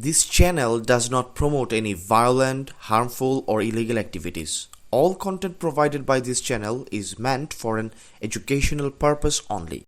This channel does not promote any violent, harmful, or illegal activities. All content provided by this channel is meant for an educational purpose only.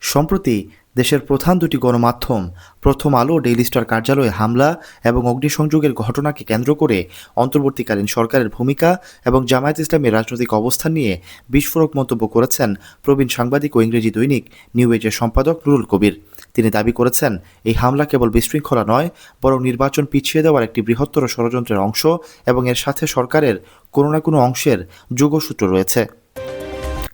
সম্প্রতি দেশের প্রধান দুটি গণমাধ্যম প্রথম আলো ও daily star কার্যালয়ে হামলা এবং অগ্নিসংযোগের ঘটনাকে কেন্দ্র করে অন্তর্বর্তীকালীন সরকারের ভূমিকা এবং জামায়াত ইসলামের রাজনৈতিক অবস্থান নিয়ে বিস্ফোরক মন্তব্য করেছেন প্রবীণ সাংবাদিক ও ইংরেজি দৈনিক নিউ এজের সম্পাদক নুরুল কবির। তিনি দাবি করেছেন, এই হামলা কেবল বিশৃঙ্খলা নয়, বরং নির্বাচন পিছিয়ে দেওয়ার একটি বৃহত্তর ষড়যন্ত্রের অংশ এবং এর সাথে সরকারের কোনো না কোনো অংশের যোগসূত্র রয়েছে।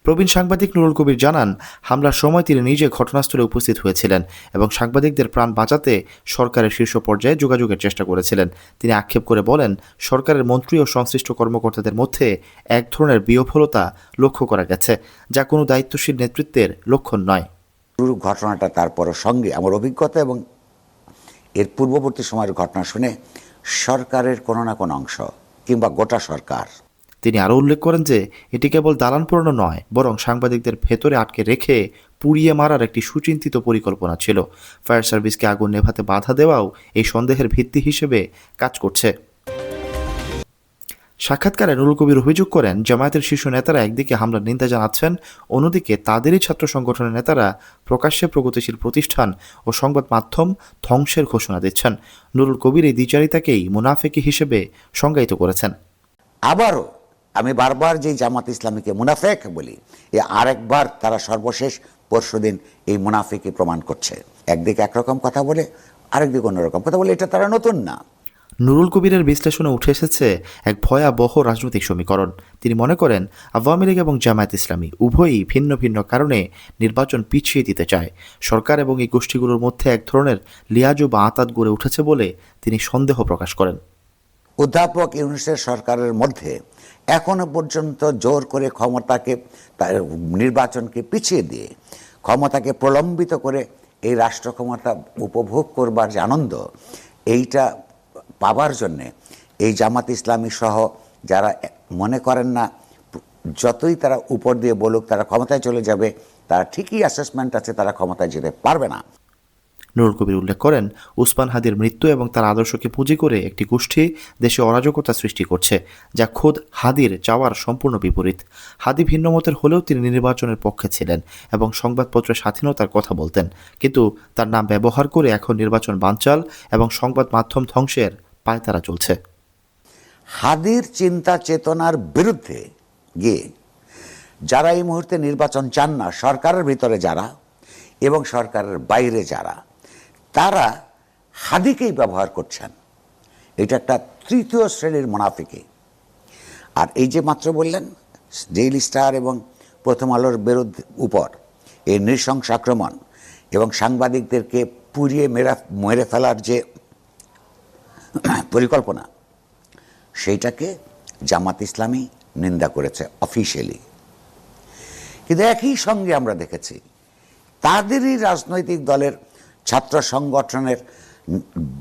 প্রবীণ সাংবাদিক নুরুল কবির জানান, হামলার সময় তিনি নিজে ঘটনাস্থলে উপস্থিত হয়েছিলেন এবং সাংবাদিকদের প্রাণ বাঁচাতে সরকারের শীর্ষ পর্যায়ে যোগাযোগের চেষ্টা করেছিলেন। তিনি আক্ষেপ করে বলেন, সরকারের মন্ত্রী ও সংশ্লিষ্ট কর্মকর্তাদের মধ্যে এক ধরনের বিহ্বলতা লক্ষ্য করা গেছে, যা কোনো দায়িত্বশীল নেতৃত্বের লক্ষণ নয়। পুরো ঘটনাটা তারপর সঙ্গে আমার অভিজ্ঞতা এবং এর পূর্ববর্তী সময়ের ঘটনা শুনে সরকারের কোনো না কোনো অংশ কিংবা গোটা সরকার। তিনি আরও উল্লেখ করেন যে এটি কেবল দালান পোড়ানো নয়, বরং সাংবাদিকদের ভেতরে আটকে রেখে পুড়িয়ে মারার একটি সুচিন্তিত পরিকল্পনা ছিল। ফায়ার সার্ভিসকে আগুন নেভাতে বাধা দেওয়াও এই সন্দেহের ভিত্তি হিসেবে কাজ করছে। সাক্ষাৎকারে নুরুল কবির অভিযোগ করেন, জামায়াতের শীর্ষ নেতারা একদিকে হামলার নিন্দা জানাচ্ছেন, অন্যদিকে তাদেরই ছাত্র সংগঠনের নেতারা প্রকাশ্যে প্রগতিশীল প্রতিষ্ঠান ও সংবাদ মাধ্যম ধ্বংসের ঘোষণা দিচ্ছেন। নুরুল কবির এই দ্বিচারিতাকেই মুনাফেকি হিসেবে সংজ্ঞায়িত করেছেন। আবারও আমি বারবার যে জামাত ইসলামীকে মুনাফেক বলি, এ আরেকবার তারা সর্বশেষ পরশুদিন এই মুনাফেকি প্রমাণ করছে। একদিকে একরকম কথা বলে, আরেকদিকে অন্যরকম কথা বলে। এটা তারা নতুন না। নুরুল কবিরের বিশ্লেষণে উঠে এসেছে এক ভয়াবহ রাজনৈতিক সমীকরণ। তিনি মনে করেন, আওয়ামী লীগ এবং জামায়াত ইসলামী উভয়ই ভিন্ন ভিন্ন কারণে নির্বাচন পিছিয়ে দিতে চায়। সরকার এবং এই গোষ্ঠীগুলোর মধ্যে এক ধরনের লিয়াজু বা আঁতাত গড়ে উঠেছে বলে তিনি সন্দেহ প্রকাশ করেন। অধ্যাপক ইউনূসের সরকারের মধ্যে এখনো পর্যন্ত জোর করে ক্ষমতাকে, নির্বাচনকে পিছিয়ে দিয়ে ক্ষমতাকে প্রলম্বিত করে এই রাষ্ট্র ক্ষমতা উপভোগ করবার যে আনন্দ, এইটা পাবার জন্যে এই জামাত ইসলামী সহ যারা মনে করেন না যতই তারা উপর দিয়ে বলুক তারা ক্ষমতায় চলে যাবে, তারা ঠিকই অ্যাসেসমেন্ট আছে তারা ক্ষমতায় যেতে পারবে না। নুরুল কবির উল্লেখ করেন, উসমান হাদির মৃত্যু এবং তার আদর্শকে পুঁজি করে একটি গোষ্ঠী দেশে অরাজকতা সৃষ্টি করছে, যা খোদ হাদির চাওয়ার সম্পূর্ণ বিপরীত। হাদি ভিন্নমতের হলেও তিনি নির্বাচনের পক্ষে ছিলেন এবং সংবাদপত্রের স্বাধীনতার কথা বলতেন, কিন্তু তার নাম ব্যবহার করে এখন নির্বাচন বানচাল এবং সংবাদ মাধ্যম ধ্বংসের পায়তারা চলছে। হাদির চিন্তা চেতনার বিরুদ্ধে গিয়ে যারা এই মুহূর্তে নির্বাচন চান না, সরকারের ভিতরে যারা এবং সরকারের বাইরে যারা, তারা হাদিকেই ব্যবহার করছেন। এটা একটা তৃতীয় শ্রেণীর মুনাফিকি। আর এই যে মাত্র বললেন ডেইলি স্টার এবং প্রথম আলোর বিরুদ্ধে উপর এই নৃশংস আক্রমণ এবং সাংবাদিকদেরকে পুড়িয়ে মেরে ফেলার যে পরিকল্পনা, সেইটাকে জামাত ইসলামী নিন্দা করেছে অফিশিয়ালি। কিন্তু একই সঙ্গে আমরা দেখেছি তাদেরই রাজনৈতিক দলের ছাত্র সংগঠনের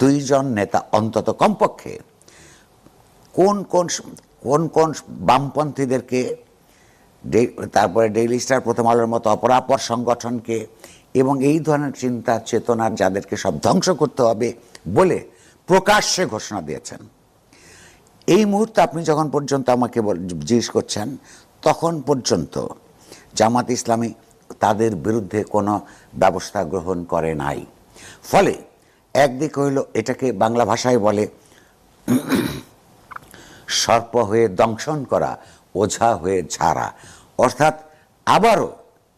দুইজন নেতা অন্তত কমপক্ষে কোন কোন বামপন্থীদেরকে, তারপরে ডেইলি স্টার, প্রথম আলোর মতো অপরাপর সংগঠনকে এবং এই ধরনের চিন্তা চেতনার যাদেরকে সব ধ্বংস করতে হবে বলে প্রকাশ্যে ঘোষণা দিয়েছেন। এই মুহূর্তে আপনি যখন পর্যন্ত আমাকে জিজ্ঞেস করছেন, তখন পর্যন্ত জামাত ইসলামী তাদের বিরুদ্ধে কোনো ব্যবস্থা গ্রহণ করে নাই। ফলে একদিক হইল, এটাকে বাংলা ভাষায় বলে সর্প হয়ে দংশন করা, ওঝা হয়ে ঝাড়া। অর্থাৎ আবারও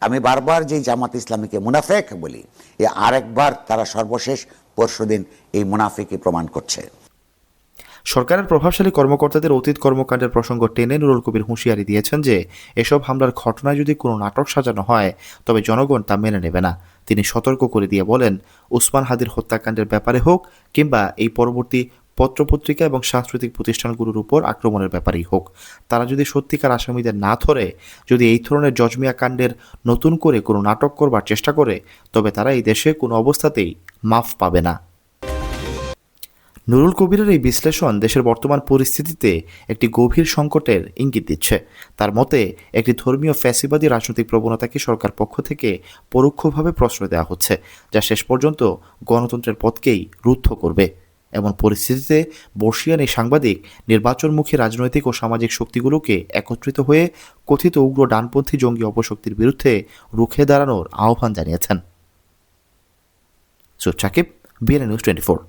আমি বারবার যেই জামাত ইসলামীকে মুনাফেক বলি, এ আরেকবার তারা সর্বশেষ পরশুদিন এই মুনাফিকি প্রমাণ করছে। সরকারের প্রভাবশালী কর্মকর্তাদের অতীত কর্মকাণ্ডের প্রসঙ্গ টেনে নুরুল কবির হুঁশিয়ারি দিয়েছেন যে এসব হামলার ঘটনায় যদি কোনো নাটক সাজানো হয় তবে জনগণ তা মেনে নেবে না। তিনি সতর্ক করে দিয়ে বলেন, উসমান হাদির হত্যাকাণ্ডের ব্যাপারে হোক কিংবা এই পরবর্তী পত্রপত্রিকা এবং সাংস্কৃতিক প্রতিষ্ঠানগুলোর উপর আক্রমণের ব্যাপারেই হোক, তারা যদি সত্যিকার আসামিদের না ধরে, যদি এই ধরনের জজমিয়া কাণ্ডের নতুন করে কোনো নাটক করবার চেষ্টা করে, তবে তারা এই দেশে কোনো অবস্থাতেই মাফ পাবে না। নুরুল কবিরের এই বিশ্লেষণ দেশের বর্তমান পরিস্থিতিতে একটি গভীর সংকটের ইঙ্গিত দিচ্ছে। তার মতে, একটি ধর্মীয় ফ্যাসিবাদী রাজনৈতিক প্রবণতাকে সরকার পক্ষ থেকে পরোক্ষভাবে প্রশ্রয় দেওয়া হচ্ছে, যা শেষ পর্যন্ত গণতন্ত্রের পথকেই রুদ্ধ করবে। এমন পরিস্থিতিতে বর্ষিয়ান এই সাংবাদিক নির্বাচনমুখী রাজনৈতিক ও সামাজিক শক্তিগুলোকে একত্রিত হয়ে কথিত উগ্র ডানপন্থী জঙ্গি অপশক্তির বিরুদ্ধে রুখে দাঁড়ানোর আহ্বান জানিয়েছেন। Sakib, BNN news 24।